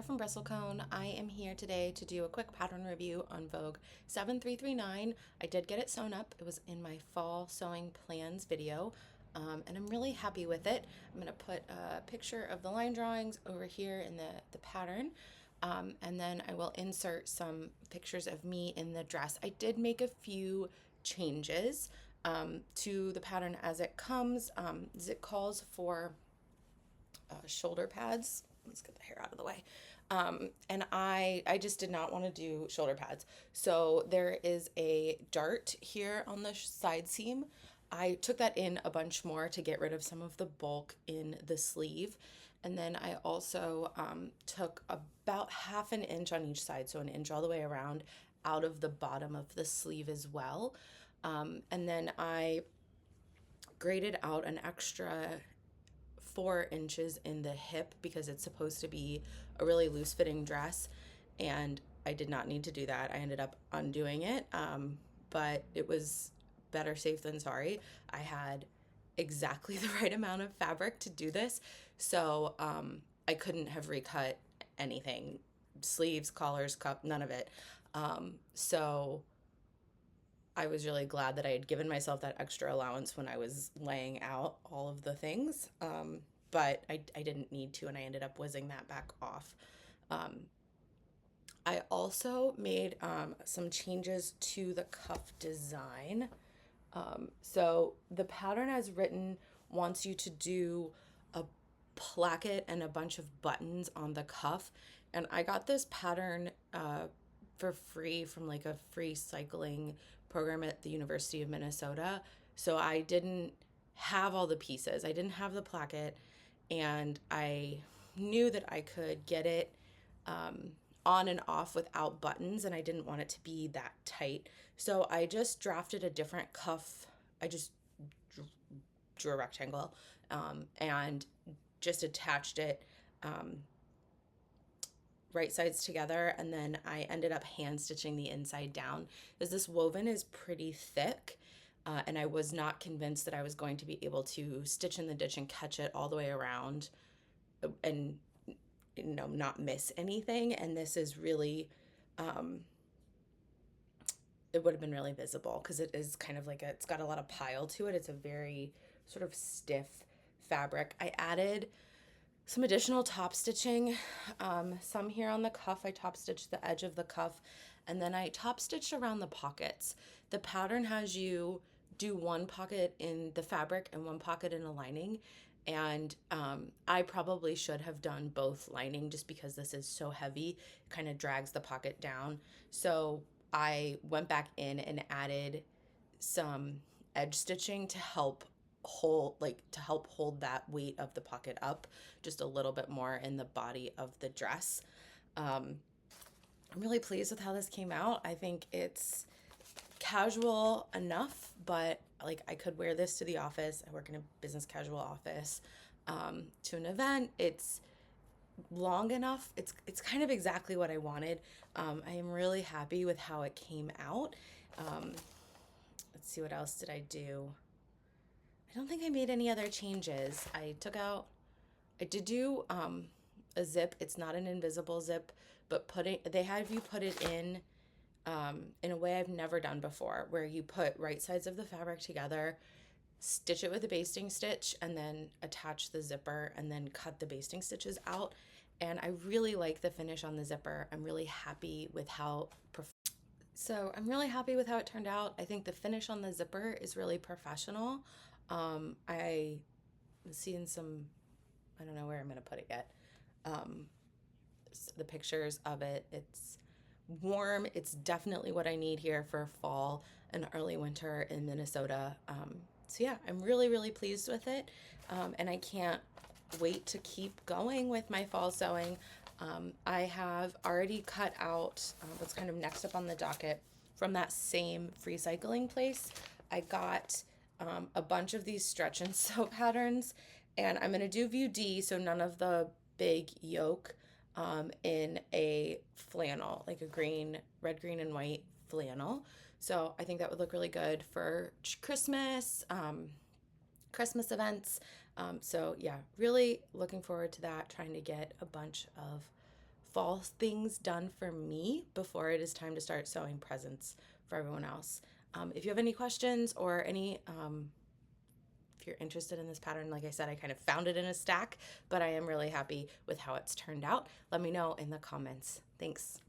Sarah from Bristlecone. I am here today to do a quick pattern review on Vogue 7339. I did get it sewn up. It was in my fall sewing plans video, and I'm really happy with it. I'm going to put a picture of the line drawings over here in the pattern, and then I will insert some pictures of me in the dress. I did make a few changes to the pattern as it comes, as it calls for shoulder pads. Let's get the hair out of the way. And I just did not want to do shoulder pads. So there is a dart here on the side seam. I took that in a bunch more to get rid of some of the bulk in the sleeve. And then I also took about ½ an inch on each side, so an inch all the way around, out of the bottom of the sleeve as well. And then I graded out an extra 4 inches in the hip because it's supposed to be a really loose fitting dress, and I did not need to do that. I ended up undoing it, but it was better safe than sorry. I had exactly the right amount of fabric to do this, so I couldn't have recut anything, sleeves, collars, cup, none of it. So I was really glad that I had given myself that extra allowance when I was laying out all of the things, but I didn't need to, and I ended up whizzing that back off. I also made some changes to the cuff design. So the pattern as written wants you to do a placket and a bunch of buttons on the cuff, and I got this pattern for free from like a free cycling program at the University of Minnesota. So I didn't have all the pieces. I didn't have the placket, and I knew that I could get it on and off without buttons, and I didn't want it to be that tight. So I just drafted a different cuff. I just drew a rectangle and just attached it right sides together, and then I ended up hand stitching the inside down because this woven is pretty thick, and I was not convinced that I was going to be able to stitch in the ditch and catch it all the way around and not miss anything. And this is really it would have been really visible because it is kind of like it's got a lot of pile to it. It's a very sort of stiff fabric. I added some additional top stitching, some here on the cuff. I top stitched the edge of the cuff, and then I top stitched around the pockets. The pattern has you do one pocket in the fabric and one pocket in a lining, and I probably should have done both lining just because this is so heavy. It kind of drags the pocket down. So I went back in and added some edge stitching to help hold that weight of the pocket up just a little bit more in the body of the dress. I'm really pleased with how this came out. I think it's casual enough, but like I could wear this to the office. I work in a business casual office, to an event. It's long enough. It's kind of exactly what I wanted. I am really happy with how it came out. Let's see, what else did I do? I don't think I made any other changes. I did do a zip. It's not an invisible zip, but they have you put it in a way I've never done before, where you put right sides of the fabric together, stitch it with a basting stitch, and then attach the zipper, and then cut the basting stitches out. And I really like the finish on the zipper. I'm really happy with how it turned out. I think the finish on the zipper is really professional. I was seeing some, I don't know where I'm going to put it yet, the pictures of it. It's warm. It's definitely what I need here for fall and early winter in Minnesota. So yeah, I'm really, really pleased with it. And I can't wait to keep going with my fall sewing. I have already cut out what's kind of next up on the docket from that same free cycling place. I got a bunch of these stretch and sew patterns, and I'm going to do view D, so none of the big yoke, in a flannel, like a red, green, and white flannel. So I think that would look really good for Christmas events. So yeah, really looking forward to that, trying to get a bunch of fall things done for me before it is time to start sewing presents for everyone else. If you have any questions or if you're interested in this pattern, like I said, I kind of found it in a stack, but I am really happy with how it's turned out. Let me know in the comments. Thanks.